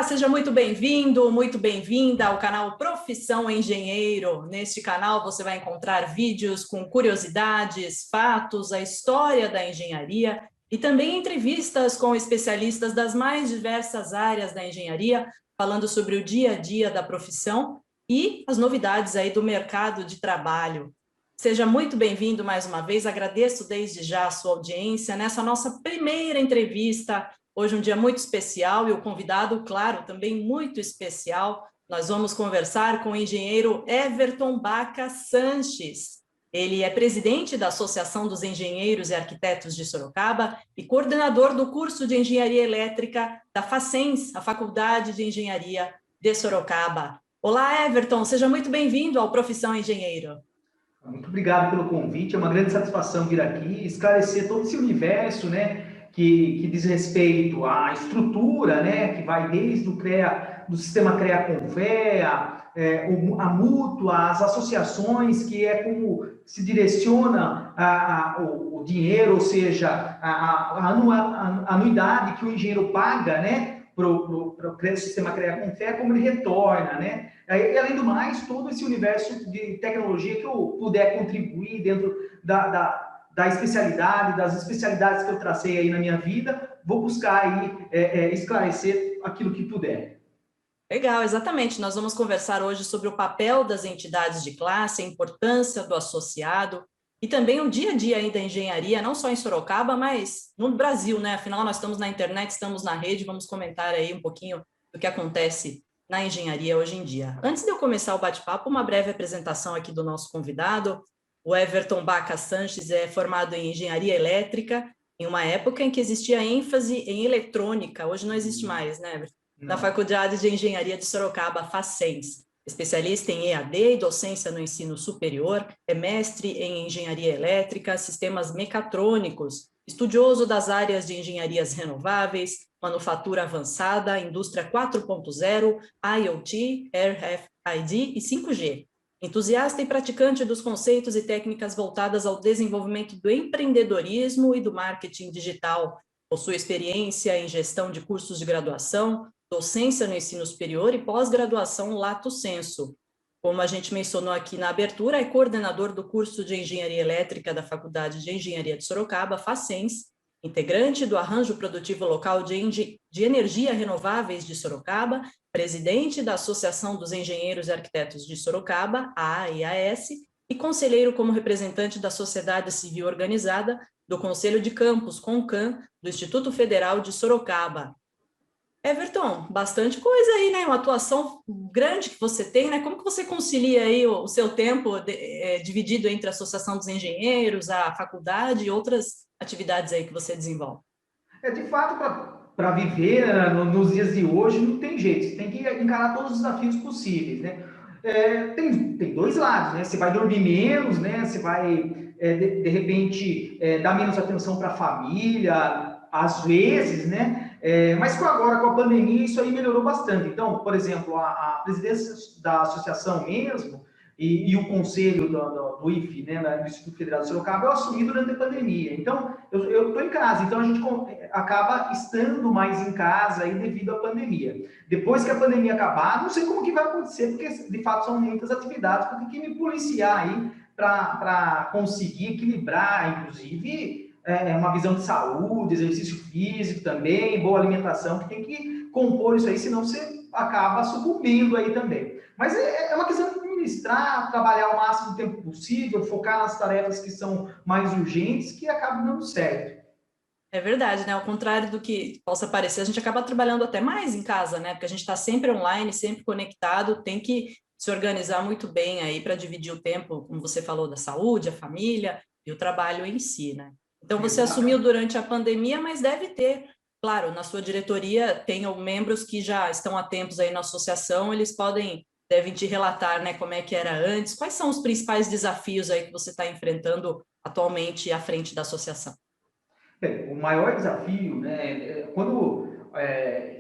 seja muito bem-vindo, muito bem-vinda ao canal Profissão Engenheiro. Neste canal você vai encontrar vídeos com curiosidades, fatos, a história da engenharia e também entrevistas com especialistas das mais diversas áreas da engenharia, falando sobre o dia a dia da profissão e as novidades aí do mercado de trabalho. Seja muito bem-vindo mais uma vez, agradeço desde já a sua audiência nessa nossa primeira entrevista. Hoje um dia muito especial e o convidado, claro, também muito especial. Nós vamos conversar com o engenheiro Everton Baca Sanches. Ele é presidente da Associação dos Engenheiros e Arquitetos de Sorocaba e coordenador do curso de Engenharia Elétrica da Facens, a Faculdade de Engenharia de Sorocaba. Olá, Everton, seja muito bem-vindo ao Profissão Engenheiro. Muito obrigado pelo convite, é uma grande satisfação vir aqui esclarecer todo esse universo, né, que diz respeito à estrutura, né, que vai desde o CREA, do sistema CREA-CONFEA, a mútua, as associações, que é como se direciona o dinheiro, ou seja, a anuidade que o engenheiro paga, né, para o sistema CREA-CONFEA, como ele retorna, né? E, além do mais, todo esse universo de tecnologia que eu puder contribuir dentro da especialidade, das especialidades que eu tracei aí na minha vida, vou buscar aí esclarecer aquilo que puder. Legal, exatamente. Nós vamos conversar hoje sobre o papel das entidades de classe, a importância do associado e também o dia a dia aí da engenharia, não só em Sorocaba, mas no Brasil, né? Afinal, nós estamos na internet, estamos na rede, vamos comentar aí um pouquinho do que acontece na engenharia hoje em dia. Antes de eu começar o bate-papo, uma breve apresentação aqui do nosso convidado. O Everton Baca Sanches é formado em engenharia elétrica, em uma época em que existia ênfase em eletrônica, hoje não existe mais, né, Everton? Na Faculdade de Engenharia de Sorocaba, Facens. Especialista em EAD e docência no ensino superior, é mestre em engenharia elétrica, sistemas mecatrônicos, estudioso das áreas de engenharias renováveis, manufatura avançada, indústria 4.0, IoT, RFID e 5G. Entusiasta e praticante dos conceitos e técnicas voltadas ao desenvolvimento do empreendedorismo e do marketing digital. Possui experiência em gestão de cursos de graduação, docência no ensino superior e pós-graduação lato sensu. Como a gente mencionou aqui na abertura, é coordenador do curso de Engenharia Elétrica da Faculdade de Engenharia de Sorocaba, Facens, integrante do Arranjo Produtivo Local de Energia Renováveis de Sorocaba, presidente da Associação dos Engenheiros e Arquitetos de Sorocaba, a AEAS, e conselheiro como representante da Sociedade Civil Organizada do Conselho de Campos, CONCAN, do Instituto Federal de Sorocaba. Everton, bastante coisa aí, né? Uma atuação grande que você tem, né? Como que você concilia aí o seu tempo dividido entre a Associação dos Engenheiros, a faculdade e outras atividades aí que você desenvolve? De fato, para viver nos dias de hoje, não tem jeito, você tem que encarar todos os desafios possíveis, né? Tem dois lados, né? Você vai dormir menos, né? Você vai, de repente, dar menos atenção para a família, às vezes, né? Mas agora, com a pandemia, isso aí melhorou bastante. Então, por exemplo, a presidência da associação mesmo e o conselho do IFE, né, do Instituto Federal de Sorocaba, eu assumi durante a pandemia. Então, eu estou em casa, então a gente acaba estando mais em casa aí devido à pandemia. Depois que a pandemia acabar, não sei como que vai acontecer, porque de fato são muitas atividades que eu tenho que me policiar aí para conseguir equilibrar, inclusive, uma visão de saúde, exercício físico também, boa alimentação, que tem que compor isso aí, senão você acaba sucumbindo aí também. Mas é uma questão de administrar, trabalhar o máximo tempo possível, focar nas tarefas que são mais urgentes, que acaba dando certo. É verdade, né? Ao contrário do que possa parecer, a gente acaba trabalhando até mais em casa, né? Porque a gente está sempre online, sempre conectado, tem que se organizar muito bem aí para dividir o tempo, como você falou, da saúde, a família e o trabalho em si, né? Então, você assumiu durante a pandemia, mas deve ter, claro, na sua diretoria, tem membros que já estão há tempos aí na associação, devem te relatar, né, como é que era antes, quais são os principais desafios aí que você está enfrentando atualmente à frente da associação? Bem, o maior desafio, né, quando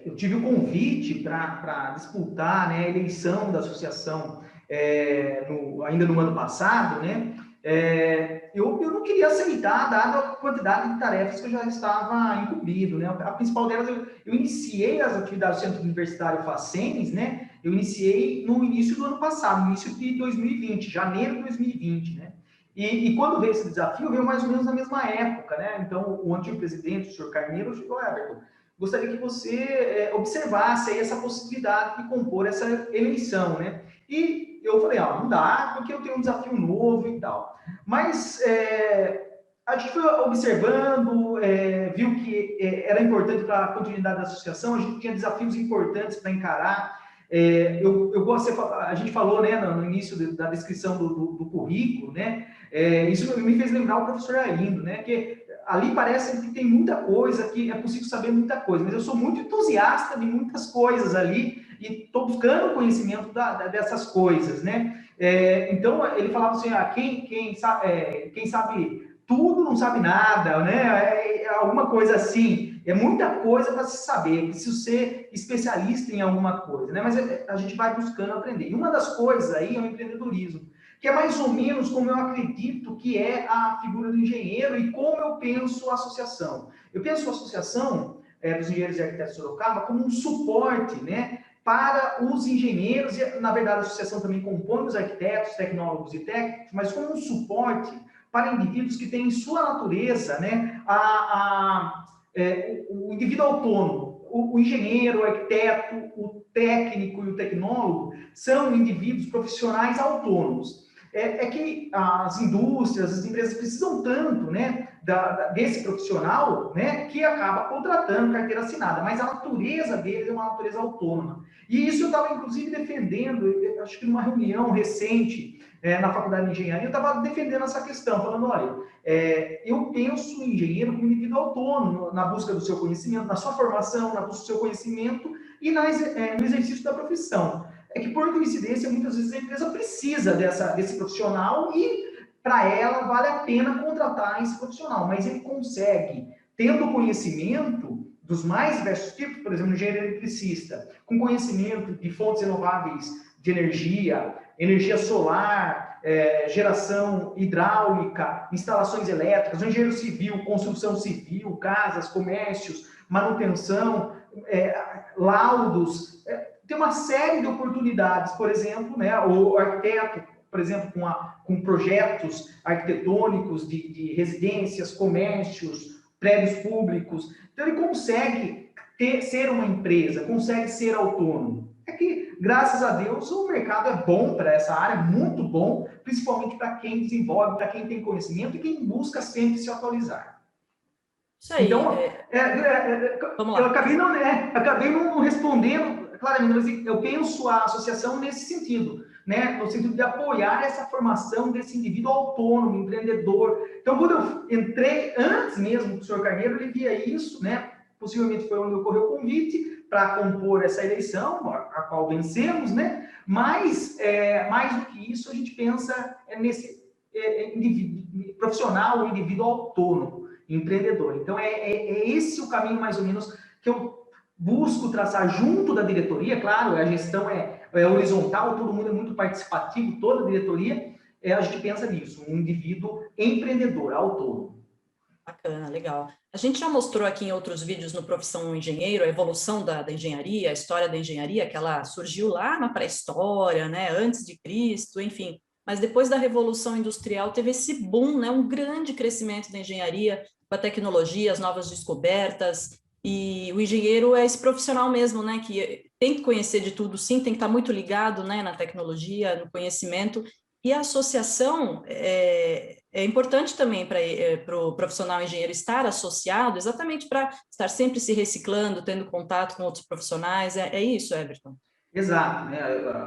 eu tive o convite para disputar, né, a eleição da associação ainda no ano passado, né, eu não queria aceitar, dada a quantidade de tarefas que eu já estava incumbido, né? A principal delas, eu iniciei as atividades do Centro Universitário Facens, né? Eu iniciei no início do ano passado, no início de 2020, janeiro de 2020, né? E quando veio esse desafio, veio mais ou menos na mesma época, né? Então, o antigo presidente, o senhor Carneiro, chegou: Everton, gostaria que você observasse aí essa possibilidade de compor essa eleição, né? E eu falei: não dá, porque eu tenho um desafio novo e tal. Mas a gente foi observando, viu que era importante para a continuidade da associação, a gente tinha desafios importantes para encarar. Eu gosto, a gente falou, né, no início da descrição do currículo, né? Isso me fez lembrar o professor Arlindo, né? Que ali parece que tem muita coisa, que é possível saber muita coisa, mas eu sou muito entusiasta de muitas coisas ali e estou buscando conhecimento dessas coisas, né? Então, ele falava assim: quem sabe tudo não sabe nada, né? Alguma coisa assim. É muita coisa para se saber, eu preciso ser especialista em alguma coisa, né? Mas a gente vai buscando aprender. E uma das coisas aí é o empreendedorismo, que é mais ou menos como eu acredito que é a figura do engenheiro e como eu penso a associação. Eu penso a associação dos engenheiros e arquitetos de Sorocaba como um suporte, né, para os engenheiros, e na verdade a associação também compõe os arquitetos, tecnólogos e técnicos, mas como um suporte para indivíduos que têm em sua natureza, né, o indivíduo autônomo. O engenheiro, o arquiteto, o técnico e o tecnólogo são indivíduos profissionais autônomos. Que as indústrias, as empresas precisam tanto, né, desse profissional, né, que acaba contratando carteira assinada, mas a natureza deles é uma natureza autônoma. E isso eu estava, inclusive, defendendo, acho que numa reunião recente na Faculdade de Engenharia, eu estava defendendo essa questão, falando: olha, eu penso o engenheiro como indivíduo autônomo na busca do seu conhecimento, na sua formação, na busca do seu conhecimento e no exercício da profissão. É que, por coincidência, muitas vezes a empresa precisa desse profissional e, para ela, vale a pena contratar esse profissional, mas ele consegue, tendo conhecimento dos mais diversos tipos, por exemplo, engenheiro eletricista, com conhecimento de fontes renováveis de energia solar, geração hidráulica, instalações elétricas, engenheiro civil, construção civil, casas, comércios, manutenção, laudos, tem uma série de oportunidades, por exemplo, né, o arquiteto, por exemplo, com projetos arquitetônicos de residências, comércios, prédios públicos. Então, ele consegue ser uma empresa, consegue ser autônomo. É que, graças a Deus, o mercado é bom para essa área, muito bom, principalmente para quem desenvolve, para quem tem conhecimento e quem busca sempre se atualizar. Isso aí. Então, Vamos eu lá. acabei não respondendo claramente, mas eu penso a associação nesse sentido, né? No sentido de apoiar essa formação desse indivíduo autônomo, empreendedor. Então, quando eu entrei, antes mesmo do senhor Carneiro, ele via isso, né? Possivelmente foi onde ocorreu o convite para compor essa eleição, a qual vencemos, né? Mas, mais do que isso, a gente pensa nesse profissional, o indivíduo autônomo, empreendedor. Então, é esse o caminho, mais ou menos, que eu busco traçar junto da diretoria. Claro, a gestão é horizontal, todo mundo é muito participativo, toda a diretoria, a gente pensa nisso, um indivíduo empreendedor, autônomo. Bacana, legal. A gente já mostrou aqui em outros vídeos no Profissão Engenheiro a evolução da engenharia, a história da engenharia, que ela surgiu lá na pré-história, né, antes de Cristo, enfim. Mas depois da Revolução Industrial teve esse boom, né, um grande crescimento da engenharia, com a tecnologia, as novas descobertas, e o engenheiro é esse profissional mesmo, né, que tem que conhecer de tudo, sim, tem que estar muito ligado, né, na tecnologia, no conhecimento, e a associação é importante também para o profissional engenheiro estar associado, exatamente para estar sempre se reciclando, tendo contato com outros profissionais, é isso, Everton? Exato, né?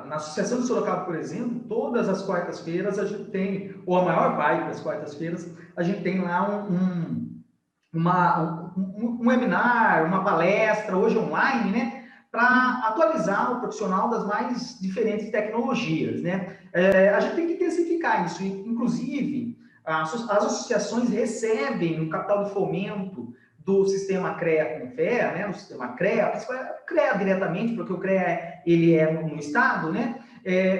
Na Associação de Sorocaba, por exemplo, todas as quartas-feiras a gente tem, ou a maior parte das quartas-feiras, a gente tem lá um webinar, uma palestra, hoje online, né, para atualizar o profissional das mais diferentes tecnologias, né? A gente tem que intensificar isso, inclusive as associações recebem um capital de fomento do sistema CREA-CONFEA, né, o sistema CREA, CREA diretamente, porque o CREA ele é no Estado, né,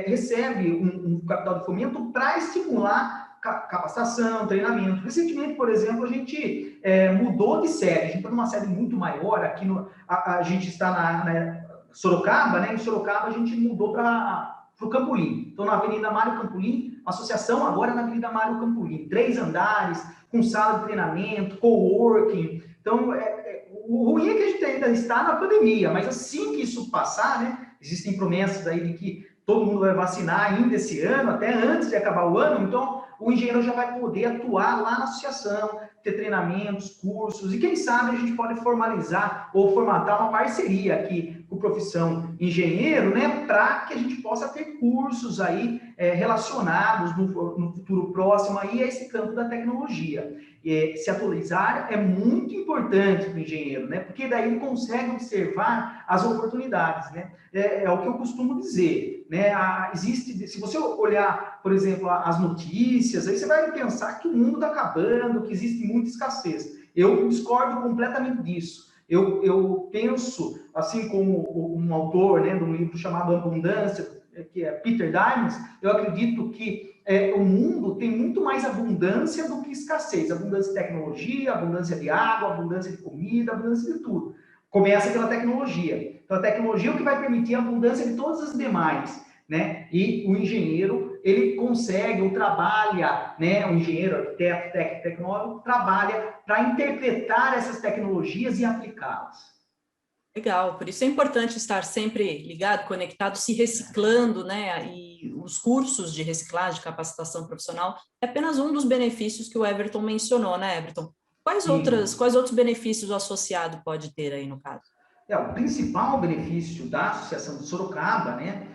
recebe um capital de fomento para estimular capacitação, treinamento. Recentemente, por exemplo, a gente mudou de sede, a gente está numa sede muito maior, aqui a gente está na Sorocaba, né? Em Sorocaba a gente mudou para o Campolim. Então, na Avenida Mário Campolim, a associação agora é na Avenida Mário Campolim, 3 andares, com sala de treinamento, coworking. Então, o ruim é que a gente ainda está na pandemia, mas assim que isso passar, né? Existem promessas aí de que todo mundo vai vacinar ainda esse ano, até antes de acabar o ano, então o engenheiro já vai poder atuar lá na associação, ter treinamentos, cursos, e quem sabe a gente pode formalizar ou formatar uma parceria aqui com a profissão engenheiro, né, para que a gente possa ter cursos aí relacionados no futuro próximo aí a esse campo da tecnologia. Se atualizar é muito importante para o engenheiro, né, porque daí ele consegue observar as oportunidades, né, é o que eu costumo dizer, né, se você olhar, por exemplo, as notícias, aí você vai pensar que o mundo está acabando, que existe muita escassez. Eu discordo completamente disso. Eu penso, assim como um autor, né, de um livro chamado Abundância, que é Peter Diamandis, eu acredito que o mundo tem muito mais abundância do que escassez. Abundância de tecnologia, abundância de água, abundância de comida, abundância de tudo. Começa pela tecnologia. Então, a tecnologia é o que vai permitir a abundância de todas as demais, né? E o engenheiro, ele consegue, ou trabalha, né? O engenheiro, arquiteto, técnico, tecnólogo, trabalha para interpretar essas tecnologias e aplicá-las. Legal, por isso é importante estar sempre ligado, conectado, se reciclando, né? E os cursos de reciclagem, capacitação profissional, é apenas um dos benefícios que o Everton mencionou, né, Everton? Quais outros benefícios o associado pode ter aí no caso? O principal benefício da Associação de Sorocaba, né,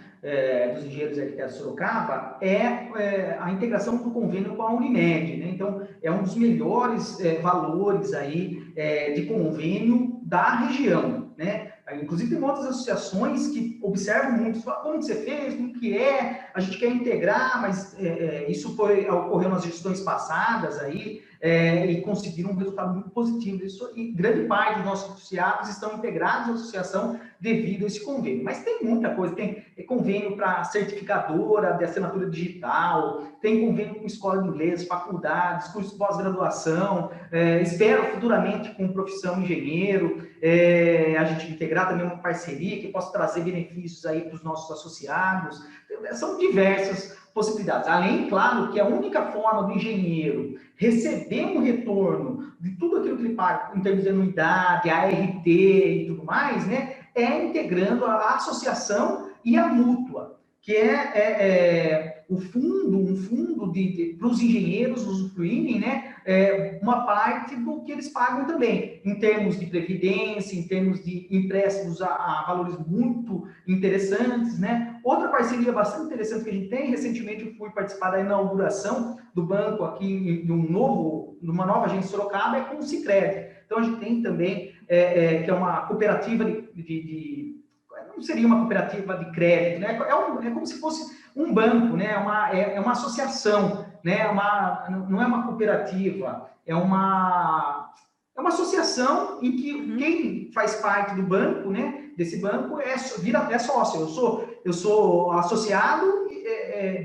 dos engenheiros e arquitetos de Sorocaba, é a integração do convênio com a Unimed, né? Então, é um dos melhores valores aí de convênio da região, né? Inclusive, tem outras associações que observam muito, falam, como você fez, como que é, a gente quer integrar, mas isso ocorreu nas gestões passadas aí, e conseguiram um resultado muito positivo. Isso, e grande parte dos nossos associados estão integrados à associação devido a esse convênio. Mas tem muita coisa, tem convênio para certificadora de assinatura digital, tem convênio com escola de inglês, faculdades, cursos de pós-graduação, espero futuramente com profissão engenheiro, a gente integrar também uma parceria que possa trazer benefícios aí para os nossos associados. São diversas possibilidades. Além, claro, que a única forma do engenheiro receber um retorno de tudo aquilo que ele paga em termos de anuidade, ART e tudo mais, né, é integrando a associação e a mútua, que um fundo para os engenheiros usufruírem, né, uma parte do que eles pagam também, em termos de previdência, em termos de empréstimos a valores muito interessantes, né? Outra parceria bastante interessante que a gente tem, recentemente eu fui participar da inauguração do banco aqui numa nova agência em Sorocaba, é com o Sicredi. Então a gente tem também, que é uma cooperativa não seria uma cooperativa de crédito, né? É como se fosse um banco, né? É uma associação, né? Não é uma cooperativa, é uma associação em que quem faz parte do banco, né? Desse banco é sócio. Eu sou associado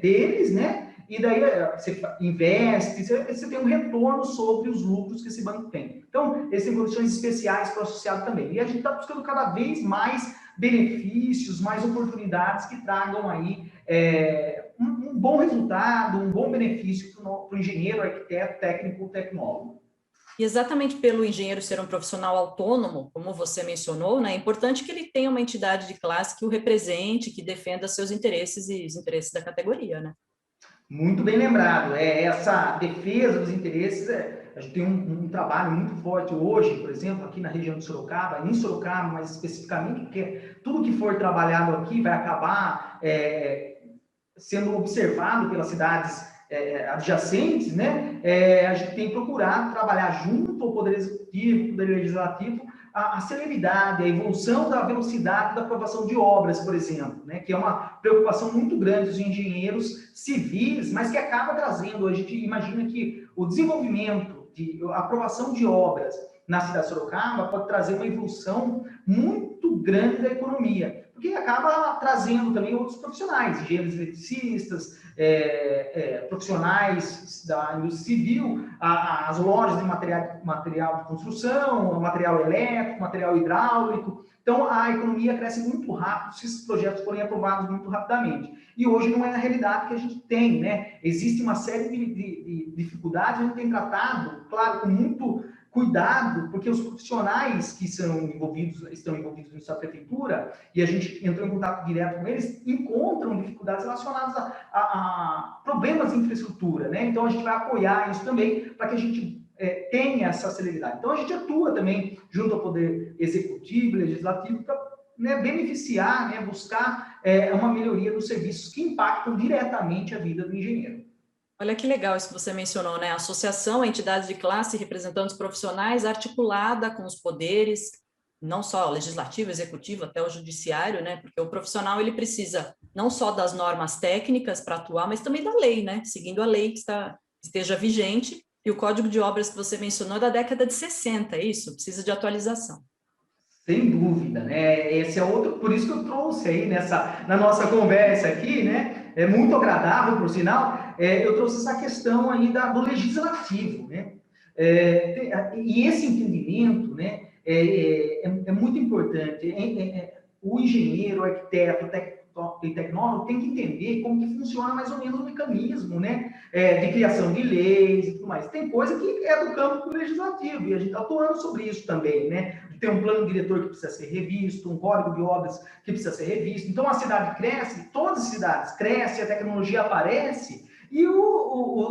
deles, né? E daí você investe, você tem um retorno sobre os lucros que esse banco tem. Então, existem condições especiais para o associado também. E a gente está buscando cada vez mais benefícios, mais oportunidades que tragam aí um bom resultado, um bom benefício para o engenheiro, arquiteto, técnico, tecnólogo. E exatamente pelo engenheiro ser um profissional autônomo, como você mencionou, né, é importante que ele tenha uma entidade de classe que o represente, que defenda seus interesses e os interesses da categoria, né? Muito bem lembrado. Essa defesa dos interesses, a gente tem um trabalho muito forte hoje, por exemplo, aqui na região de Sorocaba, em Sorocaba, mais especificamente, porque tudo que for trabalhado aqui vai acabar sendo observado pelas cidades adjacentes, né? A gente tem que procurar trabalhar junto ao Poder Executivo, Poder Legislativo, a celeridade, a evolução da velocidade da aprovação de obras, por exemplo, né? Que é uma preocupação muito grande dos engenheiros civis, mas que acaba trazendo, a gente imagina que o desenvolvimento, a aprovação de obras na cidade de Sorocaba pode trazer uma evolução muito grande da economia. porque acaba trazendo também outros profissionais, engenheiros eletricistas, profissionais da indústria civil, as lojas de material de construção, material elétrico, material hidráulico. Então, a economia cresce muito rápido se esses projetos forem aprovados muito rapidamente. E hoje não é a realidade que a gente tem, né? Existe uma série de dificuldades, a gente tem tratado, claro, com muito cuidado, porque os profissionais que estão envolvidos nessa prefeitura, e a gente entrou em contato direto com eles, encontram dificuldades relacionadas a problemas de infraestrutura, né? Então, a gente vai apoiar isso também, para que a gente tenha essa celeridade. Então, a gente atua também junto ao Poder Executivo, Legislativo, para, né, beneficiar, né, buscar uma melhoria dos serviços que impactam diretamente a vida do engenheiro. Olha que legal isso que você mencionou, né? Associação, entidades de classe, representantes profissionais, articulada com os poderes, não só legislativo, executivo, até o judiciário, né? Porque o profissional, ele precisa não só das normas técnicas para atuar, mas também da lei, né? Seguindo a lei que esteja vigente. E o Código de Obras que você mencionou é da década de 60, é isso? Precisa de atualização. Sem dúvida, né? Esse é outro, por isso que eu trouxe aí na nossa conversa aqui, né? É muito agradável, por sinal, eu trouxe essa questão aí do legislativo, né? E esse entendimento, né? É muito importante. O engenheiro, o arquiteto, e tecnólogo tem que entender como que funciona mais ou menos o mecanismo, né? De criação de leis e tudo mais. Tem coisa que é do campo legislativo e a gente está atuando sobre isso também, né? Tem um plano diretor que precisa ser revisto, um código de obras que precisa ser revisto. Então, a cidade cresce, todas as cidades crescem, a tecnologia aparece e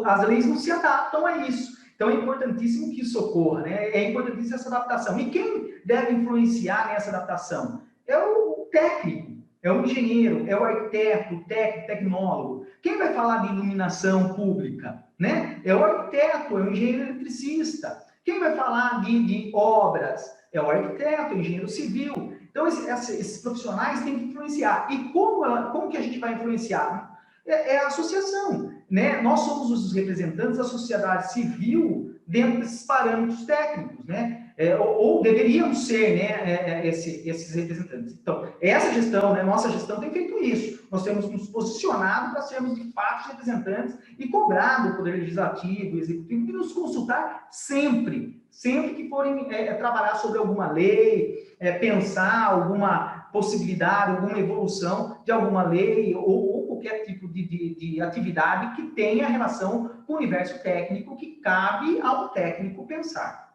as leis não se adaptam a isso. Então, é importantíssimo que isso ocorra, né? É importantíssima essa adaptação. E quem deve influenciar nessa adaptação? É o técnico, é o engenheiro, é o arquiteto, o técnico, tecnólogo. Quem vai falar de iluminação pública, né? É o arquiteto, é o engenheiro eletricista. Quem vai falar de obras? É o arquiteto, o engenheiro civil. Então, esses profissionais têm que influenciar. E como que a gente vai influenciar? É a associação, né? Nós somos os representantes da sociedade civil dentro desses parâmetros técnicos, né? Ou deveríamos ser, né, esses representantes. Então, essa gestão, né, nossa gestão tem feito isso. Nós temos nos posicionado para sermos, de fato, representantes e cobrado o Poder Legislativo, Executivo, e nos consultar sempre que forem trabalhar sobre alguma lei, pensar alguma possibilidade, alguma evolução de alguma lei ou qualquer tipo de atividade que tenha relação com o universo técnico, que cabe ao técnico pensar.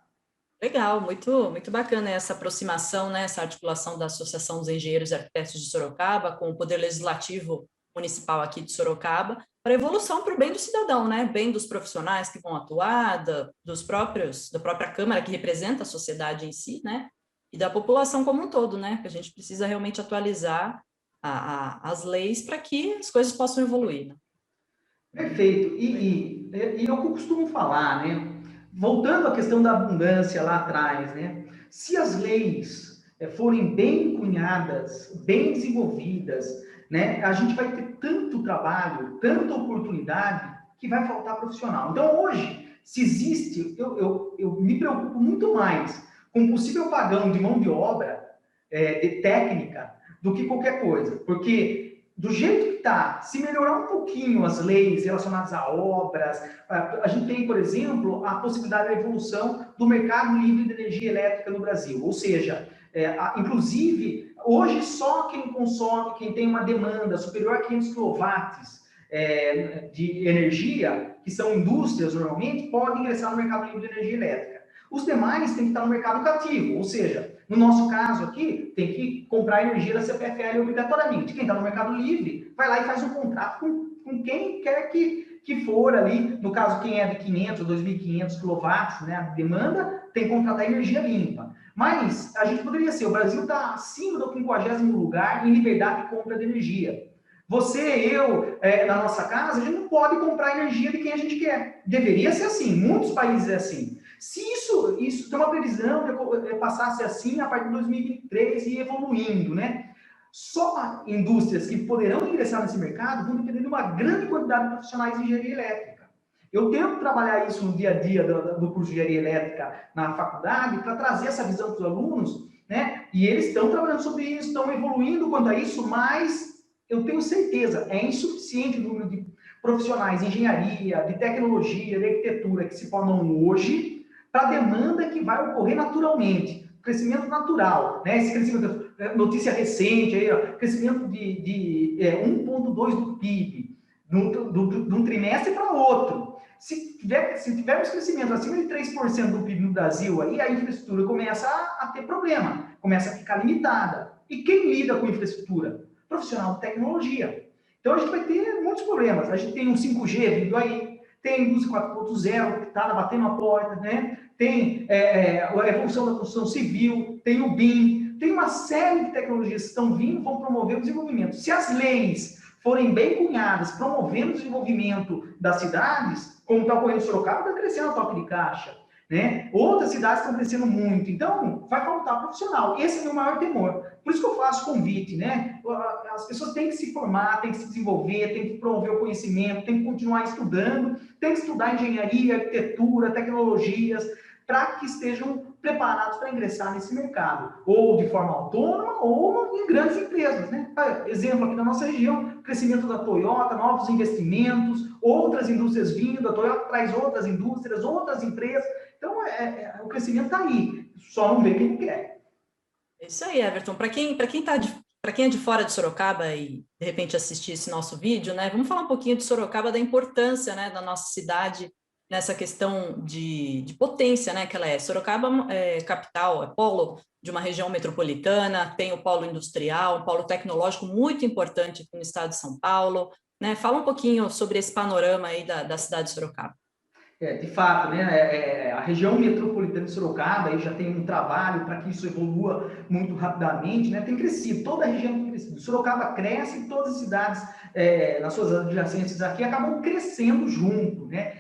Legal, muito, muito bacana essa aproximação, né, essa articulação da Associação dos Engenheiros e Arquitetos de Sorocaba com o Poder Legislativo Municipal aqui de Sorocaba, para a evolução para o bem do cidadão, né, bem dos profissionais que vão atuar, da própria Câmara que representa a sociedade em si, né, e da população como um todo, né, que a gente precisa realmente atualizar as leis para que as coisas possam evoluir. Né? Perfeito. E eu costumo falar, né? Voltando à questão da abundância lá atrás, né? Se as leis forem bem cunhadas, bem desenvolvidas, né? A gente vai ter tanto trabalho, tanta oportunidade, que vai faltar profissional. Então, hoje, se existe, eu me preocupo muito mais com o possível pagão de mão de obra, de técnica, do que qualquer coisa. Porque do jeito que está, se melhorar um pouquinho as leis relacionadas a obras, a gente tem, por exemplo, a possibilidade da evolução do mercado livre de energia elétrica no Brasil. Ou seja, inclusive, hoje só quem consome, quem tem uma demanda superior a 500 kW de energia, que são indústrias normalmente, pode ingressar no mercado livre de energia elétrica. Os demais têm que estar no mercado cativo, ou seja, no nosso caso aqui, tem que comprar energia da CPFL obrigatoriamente. Quem está no mercado livre vai lá e faz um contrato com quem quer que for ali. No caso, quem é de 500, 2.500 kW, né, a demanda, tem que contratar energia limpa. Mas a gente poderia ser, o Brasil está acima do 50º lugar em liberdade de compra de energia. Você, eu, na nossa casa, a gente não pode comprar energia de quem a gente quer. Deveria ser assim, muitos países é assim. Se isso tem uma previsão de passar a ser assim a partir de 2023 e evoluindo, né? Só indústrias que poderão ingressar nesse mercado vão depender de uma grande quantidade de profissionais de engenharia elétrica. Eu tento trabalhar isso no dia a dia do curso de engenharia elétrica na faculdade para trazer essa visão para os alunos, né? E eles estão trabalhando sobre isso, estão evoluindo quanto a isso, mas eu tenho certeza, é insuficiente o número de profissionais de engenharia, de tecnologia, de arquitetura que se formam hoje para a demanda que vai ocorrer naturalmente, crescimento natural, né? Esse crescimento, notícia recente aí, ó, crescimento de 1,2 do PIB, de um trimestre para outro. Se tivermos crescimento acima de 3% do PIB no Brasil, aí a infraestrutura começa a ter problema, começa a ficar limitada. E quem lida com infraestrutura? Profissional de tecnologia. Então a gente vai ter muitos problemas. A gente tem um 5G vindo aí, tem a indústria 4.0 que está batendo a porta, né? Tem a evolução da construção civil, tem o BIM, tem uma série de tecnologias que estão vindo, vão promover o desenvolvimento. Se as leis forem bem cunhadas, promovendo o desenvolvimento das cidades, como está ocorrendo em Sorocaba, está crescendo a toque de caixa, né? Outras cidades estão crescendo muito, então vai faltar profissional. Esse é o meu maior temor. Por isso que eu faço convite, né? As pessoas têm que se formar, têm que se desenvolver, têm que promover o conhecimento, têm que continuar estudando, têm que estudar engenharia, arquitetura, tecnologias, para que estejam preparados para ingressar nesse mercado, ou de forma autônoma, ou em grandes empresas, né? Exemplo aqui na nossa região, crescimento da Toyota, novos investimentos, outras indústrias vindo, a Toyota traz outras indústrias, outras empresas, então o crescimento está aí, só não vê quem não quer. É isso aí, Everton. Para quem é de fora de Sorocaba e de repente assistir esse nosso vídeo, né? Vamos falar um pouquinho de Sorocaba, da importância, né, da nossa cidade nessa questão de potência, né, que ela é. Sorocaba é capital, é polo de uma região metropolitana, tem o polo industrial, um polo tecnológico muito importante aqui no estado de São Paulo, né? Fala um pouquinho sobre esse panorama aí da cidade de Sorocaba. De fato, né, a região metropolitana de Sorocaba aí já tem um trabalho para que isso evolua muito rapidamente, né, tem crescido, toda a região tem crescido. Sorocaba cresce e todas as cidades, nas suas adjacências aqui, acabam crescendo junto, né.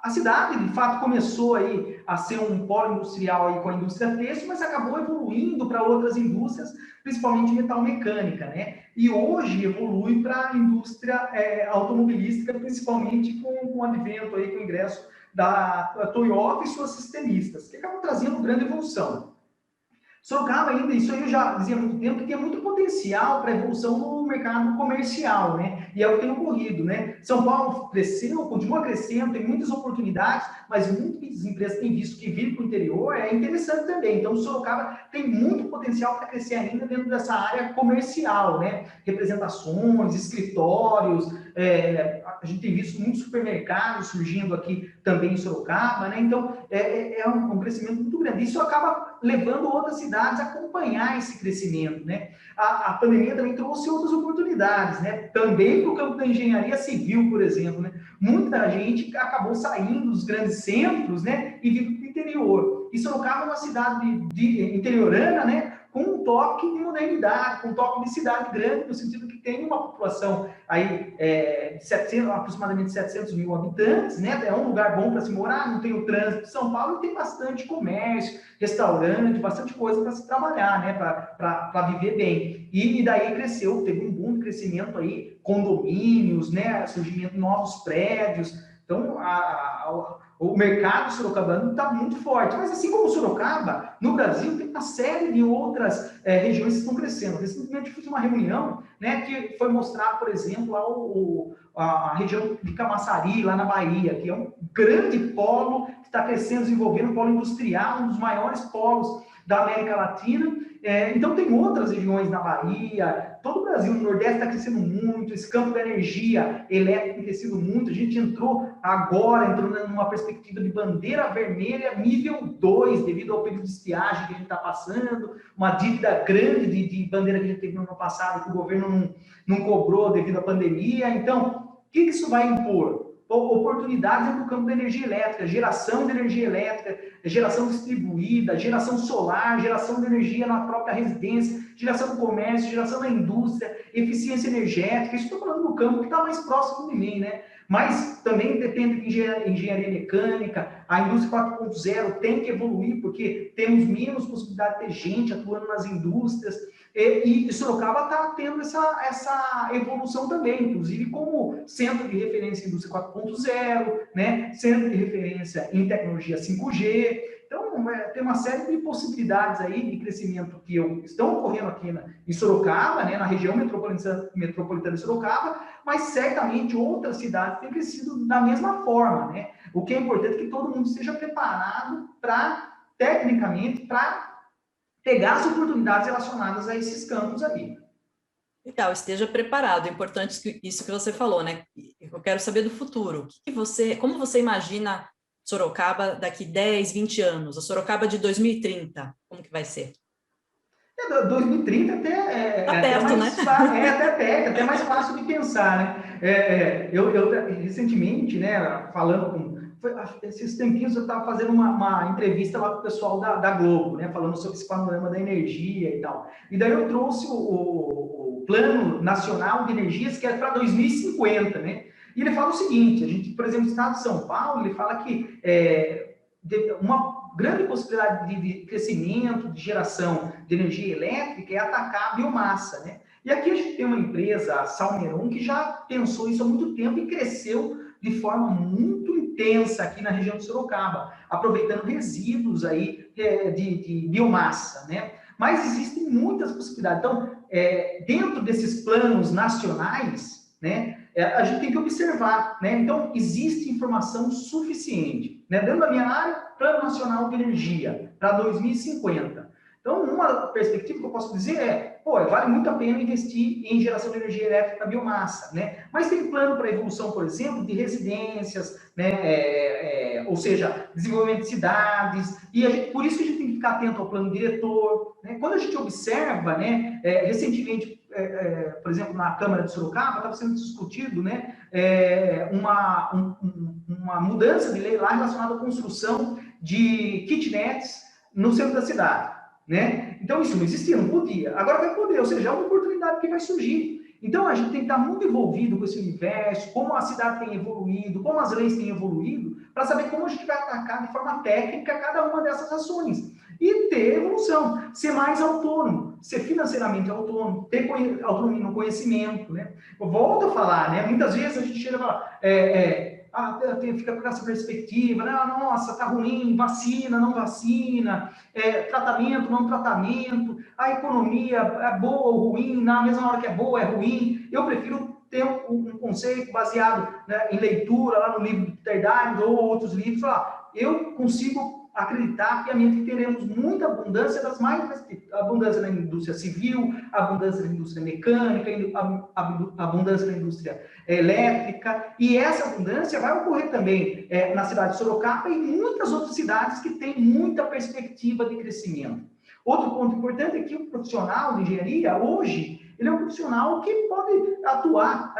A cidade, de fato, começou aí a ser um polo industrial aí com a indústria têxtil, mas acabou evoluindo para outras indústrias, principalmente metalmecânica, né? E hoje evolui para a indústria automobilística, principalmente com o advento aí, com o ingresso da Toyota e suas sistemistas, que acabam trazendo grande evolução. Sorocaba ainda, isso aí eu já dizia há muito tempo, que tem muito potencial para evolução no mercado comercial, né? E é o que tem ocorrido, né? São Paulo cresceu, continua crescendo, tem muitas oportunidades, mas muitas empresas têm visto que vir para o interior é interessante também. Então, Sorocaba tem muito potencial para crescer ainda dentro dessa área comercial, né? Representações, escritórios, a gente tem visto muitos supermercados surgindo aqui também em Sorocaba, né? Então, é um crescimento muito grande. Isso acaba levando outras cidades a acompanhar esse crescimento, né? A pandemia também trouxe outras oportunidades, né? Também para o campo da engenharia civil, por exemplo, né? Muita gente acabou saindo dos grandes centros, né? E vindo para o interior. E Sorocaba é uma cidade interiorana, né? Com um toque de modernidade, com um toque de cidade grande, no sentido que tem uma população aí de aproximadamente 700 mil habitantes, né? É um lugar bom para se morar, não tem o trânsito de São Paulo e tem bastante comércio, restaurante, bastante coisa para se trabalhar, né? Para viver bem. E daí cresceu, teve um boom de crescimento aí, condomínios, né? Surgimento de novos prédios. Então, o mercado sorocabano está muito forte. Mas assim como Sorocaba, no Brasil tem uma série de outras regiões que estão crescendo. Recentemente fiz uma reunião, né, que foi mostrar, por exemplo, a região de Camaçari, lá na Bahia, que é um grande polo que está crescendo, desenvolvendo, um polo industrial, um dos maiores polos da América Latina. Então tem outras regiões na Bahia, todo o Brasil, no Nordeste está crescendo muito, esse campo da energia elétrica tem crescido muito, a gente entrou numa perspectiva de bandeira vermelha nível 2, devido ao período de estiagem que a gente está passando, uma dívida grande de bandeira que a gente teve no ano passado, que o governo não cobrou devido à pandemia. Então, o que isso vai impor? Oportunidades no campo da energia elétrica, geração de energia elétrica, geração distribuída, geração solar, geração de energia na própria residência, geração do comércio, geração da indústria, eficiência energética. Isso estou falando do campo que está mais próximo de mim, né? Mas também depende de engenharia mecânica, a indústria 4.0 tem que evoluir, porque temos menos possibilidade de ter gente atuando nas indústrias, e Sorocaba está tendo essa evolução também, inclusive como centro de referência em indústria 4.0, né? Centro de referência em tecnologia 5G. Então, tem uma série de possibilidades aí de crescimento que estão ocorrendo aqui em Sorocaba, né, na região metropolitana de Sorocaba, mas certamente outras cidades têm crescido da mesma forma, né? O que é importante é que todo mundo esteja preparado tecnicamente, para pegar as oportunidades relacionadas a esses campos aí. Legal, esteja preparado. É importante isso que você falou, né? Eu quero saber do futuro. Como você imagina Sorocaba daqui 10, 20 anos? A Sorocaba de 2030, como que vai ser? 2030 até Tá perto, mais né? até mais fácil de pensar, né? Eu recentemente, né, esses tempinhos eu estava fazendo uma entrevista lá com o pessoal da Globo, né, falando sobre esse panorama da energia e tal. E daí eu trouxe o Plano Nacional de Energias, que é para 2050, né? E ele fala o seguinte, a gente, por exemplo, no estado de São Paulo, ele fala que uma grande possibilidade de crescimento, de geração de energia elétrica é atacar a biomassa, né? E aqui a gente tem uma empresa, a Salmeron, que já pensou isso há muito tempo e cresceu de forma muito intensa aqui na região de Sorocaba, aproveitando resíduos aí de biomassa, né? Mas existem muitas possibilidades. Então, dentro desses planos nacionais, né, a gente tem que observar, né? Então, existe informação suficiente, né? Dentro da minha área, Plano Nacional de Energia para 2050. Então, uma perspectiva que eu posso dizer vale muito a pena investir em geração de energia elétrica da biomassa, né? Mas tem plano para evolução, por exemplo, de residências, né? Ou seja, desenvolvimento de cidades, e por isso que a gente tem que ficar atento ao plano diretor, né? Quando a gente observa, né, recentemente, por exemplo, na Câmara de Sorocaba, estava sendo discutido, né, uma mudança de lei lá relacionada à construção de kitnets no centro da cidade, né? Então, isso não existia, não podia. Agora vai poder, ou seja, é uma oportunidade que vai surgir. Então, a gente tem que estar muito envolvido com esse universo, como a cidade tem evoluído, como as leis têm evoluído, para saber como a gente vai atacar de forma técnica cada uma dessas ações. E ter evolução, ser mais autônomo, ser financeiramente autônomo, ter autonomia no conhecimento, né? Eu volto a falar, né? Muitas vezes a gente chega e fala, fica com essa perspectiva, né? Nossa, tá ruim, vacina, não vacina, tratamento, não tratamento, a economia é boa ou ruim, na mesma hora que é boa, é ruim. Eu prefiro ter um conceito baseado, né, em leitura, lá no livro do Peter Diamond ou outros livros, eu consigo acreditar piamente que teremos muita abundância abundância na indústria civil, abundância na indústria mecânica, abundância na indústria elétrica, e essa abundância vai ocorrer também na cidade de Sorocaba e em muitas outras cidades que têm muita perspectiva de crescimento. Outro ponto importante é que o profissional de engenharia, hoje, ele é um profissional que pode atuar,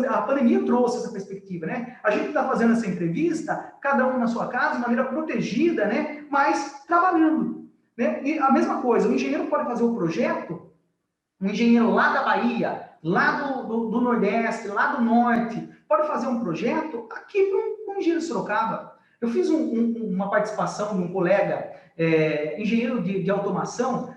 a pandemia trouxe essa perspectiva, né? A gente está fazendo essa entrevista, cada um na sua casa, de maneira protegida, né? Mas trabalhando, né? E a mesma coisa, o engenheiro pode fazer o projeto, um engenheiro lá da Bahia, lá do Nordeste, lá do Norte, pode fazer um projeto aqui para um engenheiro de Sorocaba. Eu fiz uma participação de um colega, engenheiro de automação,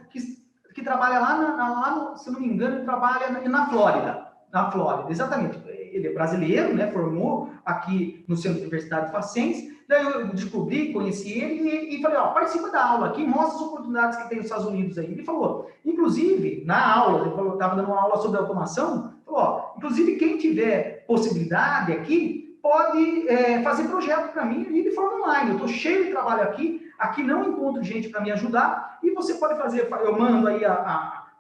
que trabalha lá se não me engano, ele trabalha na Flórida. Na Flórida, exatamente. Ele é brasileiro, né? Formou aqui no Centro de Universidade de Facens. Daí eu descobri, conheci ele e falei, participa da aula aqui, mostra as oportunidades que tem nos Estados Unidos aí. Ele falou, inclusive, na aula, ele estava dando uma aula sobre automação, falou, inclusive, quem tiver possibilidade aqui, pode fazer projeto para mim de forma online. Eu estou cheio de trabalho aqui não encontro gente para me ajudar, e você pode fazer, eu mando aí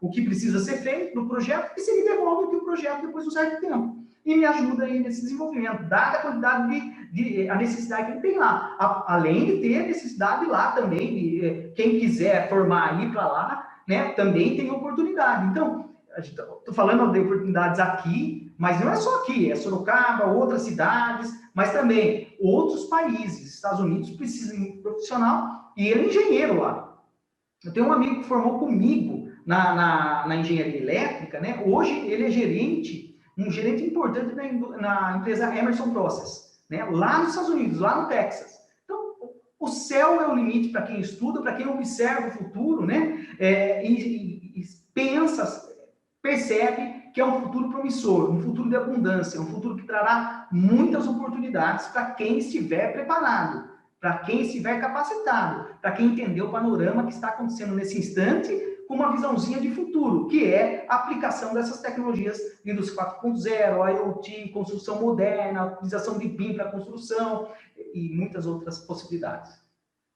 o que precisa ser feito no projeto, e você me devolve o projeto depois do certo tempo. E me ajuda aí nesse desenvolvimento, dada a quantidade a necessidade que ele tem lá. Além de ter a necessidade lá também, quem quiser formar ir para lá, né, também tem oportunidade. Então, estou falando de oportunidades aqui, mas não é só aqui, é Sorocaba, outras cidades, mas também outros países. Estados Unidos precisam de um profissional e ele é engenheiro lá. Eu tenho um amigo que formou comigo na engenharia elétrica, né? Hoje ele é gerente um gerente importante na empresa Emerson Process, né? Lá nos Estados Unidos, lá no Texas. Então, o céu é o limite para quem estuda, para quem observa o futuro, né? E pensa, percebe que é um futuro promissor, um futuro de abundância, um futuro que trará muitas oportunidades para quem estiver preparado, para quem estiver capacitado, para quem entender o panorama que está acontecendo nesse instante, com uma visãozinha de futuro, que é a aplicação dessas tecnologias de indústria 4.0, IoT, construção moderna, a utilização de BIM para construção e muitas outras possibilidades.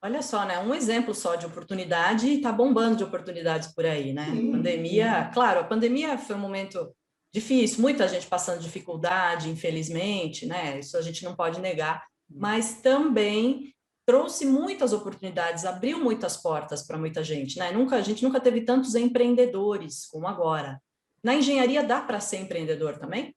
Olha só, né? Um exemplo só de oportunidade e está bombando de oportunidades por aí, né? Sim, Pandemia, sim. claro, a pandemia foi um momento difícil, muita gente passando dificuldade, infelizmente, né? Isso a gente não pode negar, mas também trouxe muitas oportunidades, abriu muitas portas para muita gente, né? A gente nunca teve tantos empreendedores como agora. Na engenharia dá para ser empreendedor também?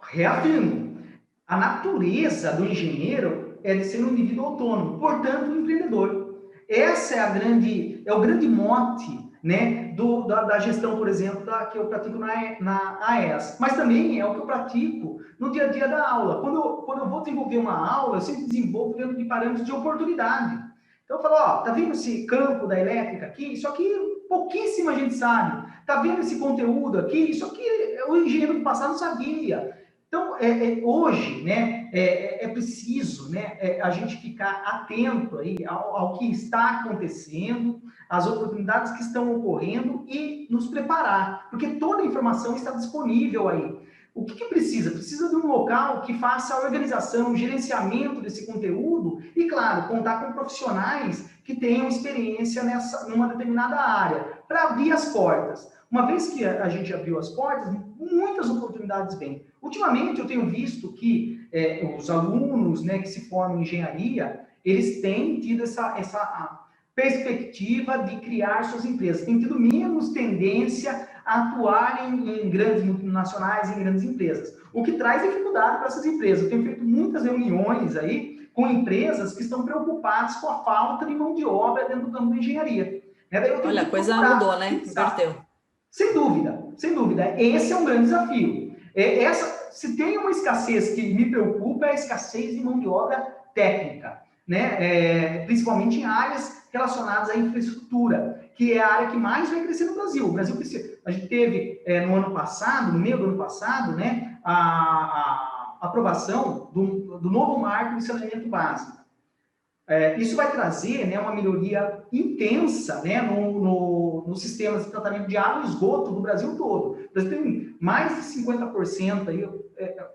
Reafirmo, a natureza do engenheiro é de ser um indivíduo autônomo, portanto, um empreendedor. Essa é o grande mote, né, da gestão, por exemplo, que eu pratico na AES. Mas também é o que eu pratico no dia a dia da aula. Quando eu vou desenvolver uma aula, eu sempre desenvolvo dentro de parâmetros de oportunidade. Então eu falo, ó, tá vendo esse campo da elétrica aqui? Isso aqui pouquíssima gente sabe. Tá vendo esse conteúdo aqui? Isso aqui o engenheiro do passado não sabia. Então, hoje, né, é preciso, né, a gente ficar atento aí ao que está acontecendo, às oportunidades que estão ocorrendo e nos preparar, porque toda a informação está disponível aí. O que precisa? Precisa de um local que faça a organização, o gerenciamento desse conteúdo e, claro, contar com profissionais que tenham experiência numa determinada área, para abrir as portas. Uma vez que a gente abriu as portas, muitas oportunidades vêm. Ultimamente, eu tenho visto que os alunos, né, que se formam em engenharia, eles têm tido essa perspectiva de criar suas empresas, têm tido menos tendência a atuar em grandes multinacionais, em grandes empresas, o que traz dificuldade para essas empresas. Eu tenho feito muitas reuniões aí com empresas que estão preocupadas com a falta de mão de obra dentro do campo da engenharia. Olha, a coisa mudou, né? Inverteu. Sem dúvida, sem dúvida. Esse é um grande desafio. Se tem uma escassez que me preocupa, é a escassez de mão de obra técnica, né? Principalmente em áreas relacionadas à infraestrutura, que é a área que mais vai crescer no Brasil. O Brasil precisa. A gente teve no ano passado, no meio do ano passado, né, a aprovação do novo marco de saneamento básico. Isso vai trazer, né, uma melhoria intensa, né, nos sistemas de tratamento de água e esgoto no Brasil todo. O Brasil tem mais de 50%, aí,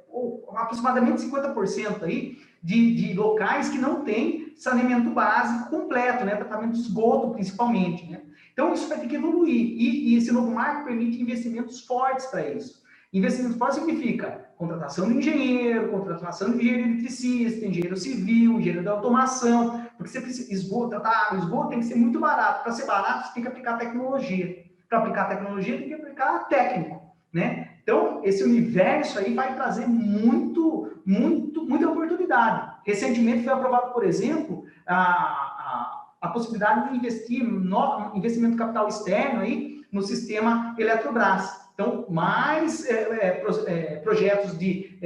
ou aproximadamente 50% aí, de locais que não têm saneamento básico completo, né, tratamento de esgoto principalmente. Né? Então, isso vai ter que evoluir. E esse novo marco permite investimentos fortes para isso. Investimento forte significa contratação de engenheiro, contratação de engenheiro eletricista, engenheiro civil, engenheiro de automação, porque você precisa, esgoto tem que ser muito barato. Para ser barato, você tem que aplicar tecnologia. Para aplicar tecnologia, tem que aplicar técnico, né? Então, esse universo aí vai trazer muita oportunidade. Recentemente foi aprovado, por exemplo, a possibilidade de investir investimento capital externo aí no sistema Eletrobras. Então, mais projetos de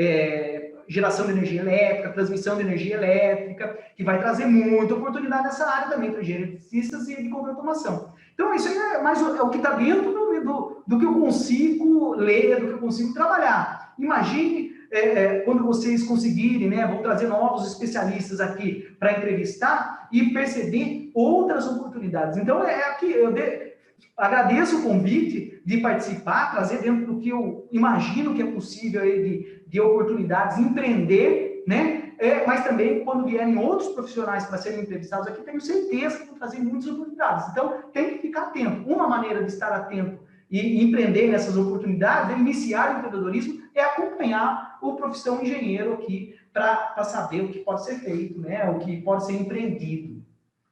geração de energia elétrica, transmissão de energia elétrica, que vai trazer muita oportunidade nessa área também, para engenheiros eletricistas e de automação. Então, isso aí é o que está dentro do que eu consigo ler, do que eu consigo trabalhar. Imagine quando vocês conseguirem, né, vou trazer novos especialistas aqui para entrevistar e perceber outras oportunidades. Então, aqui eu agradeço o convite de participar, trazer dentro do que eu imagino que é possível aí de oportunidades, empreender, né? Mas também, quando vierem outros profissionais para serem entrevistados aqui, tenho certeza que vão trazer muitas oportunidades. Então, tem que ficar atento. Uma maneira de estar atento e empreender nessas oportunidades, iniciar o empreendedorismo, é acompanhar o profissão engenheiro aqui para saber o que pode ser feito, né? O que pode ser empreendido.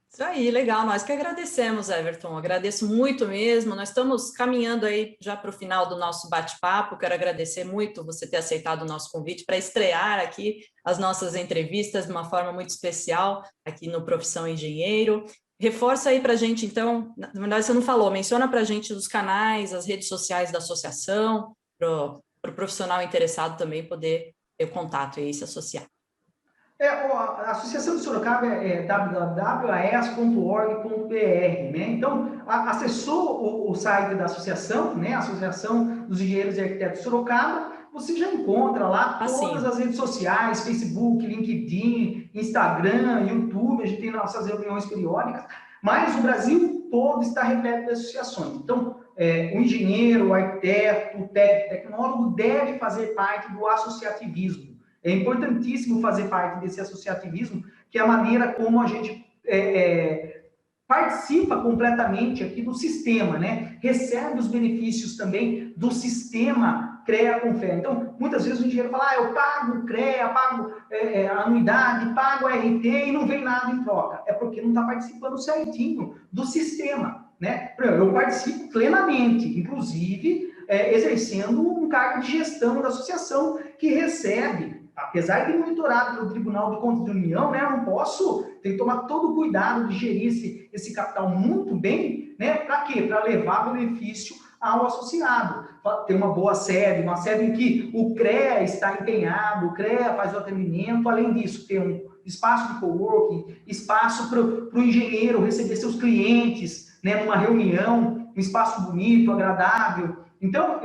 Isso aí, legal. Nós que agradecemos, Everton. Agradeço muito mesmo. Nós estamos caminhando aí já para o final do nosso bate-papo. Quero agradecer muito você ter aceitado o nosso convite para estrear aqui as nossas entrevistas de uma forma muito especial aqui no Profissão Engenheiro. Reforça aí para a gente, então, na verdade você não falou, menciona para a gente os canais, as redes sociais da associação, para para o profissional interessado também poder ter o contato e se associar. A Associação de Sorocaba é www.aes.org.br, né? Então, acessou o site da associação, né? Associação dos Engenheiros e Arquitetos de Sorocaba, você já encontra lá todas as redes sociais, Facebook, LinkedIn, Instagram, YouTube, a gente tem nossas reuniões periódicas, mas o Brasil todo está repleto de associações. Então, o engenheiro, o arquiteto, o técnico, o tecnólogo deve fazer parte do associativismo. É importantíssimo fazer parte desse associativismo, que é a maneira como a gente participa completamente aqui do sistema, né? Recebe os benefícios também do sistema CREA-Confere. Então, muitas vezes o engenheiro fala, eu pago o CREA, pago a anuidade, pago a RT e não vem nada em troca. É porque não está participando certinho do sistema, né? Eu participo plenamente, inclusive exercendo um cargo de gestão da associação que recebe, apesar de monitorado pelo Tribunal de Contas da União, né, eu não posso, tem que tomar todo o cuidado de gerir esse capital muito bem, né, para quê? Para levar benefício ao associado. Ter uma boa sede, uma sede em que o CREA está empenhado, o CREA faz o atendimento, além disso, ter um espaço de coworking, espaço para o engenheiro receber seus clientes, né, numa reunião, um espaço bonito, agradável. Então,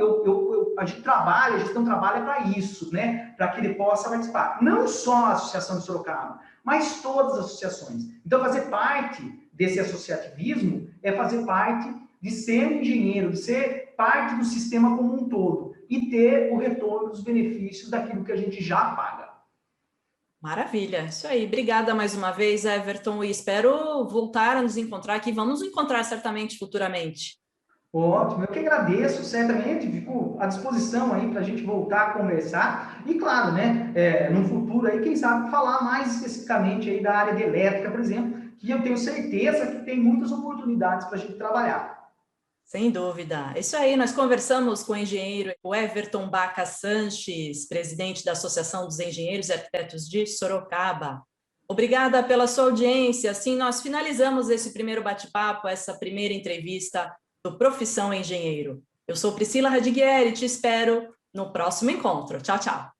a gente trabalha, a gestão trabalha para isso, né? Para que ele possa participar. Não só a Associação de Sorocaba, mas todas as associações. Então, fazer parte desse associativismo é fazer parte de ser engenheiro, de ser parte do sistema como um todo e ter o retorno dos benefícios daquilo que a gente já paga. Maravilha, isso aí. Obrigada mais uma vez, Everton, e espero voltar a nos encontrar aqui. Vamos nos encontrar certamente futuramente. Ótimo, eu que agradeço, certamente, fico à disposição aí para a gente voltar a conversar e, claro, né, no futuro aí, quem sabe, falar mais especificamente aí da área de elétrica, por exemplo, que eu tenho certeza que tem muitas oportunidades para a gente trabalhar. Sem dúvida. Isso aí, nós conversamos com o engenheiro Everton Baca Sanches, presidente da Associação dos Engenheiros e Arquitetos de Sorocaba. Obrigada pela sua audiência. Assim, nós finalizamos esse primeiro bate-papo, essa primeira entrevista do Profissão Engenheiro. Eu sou Priscila Radiguieri e te espero no próximo encontro. Tchau, tchau.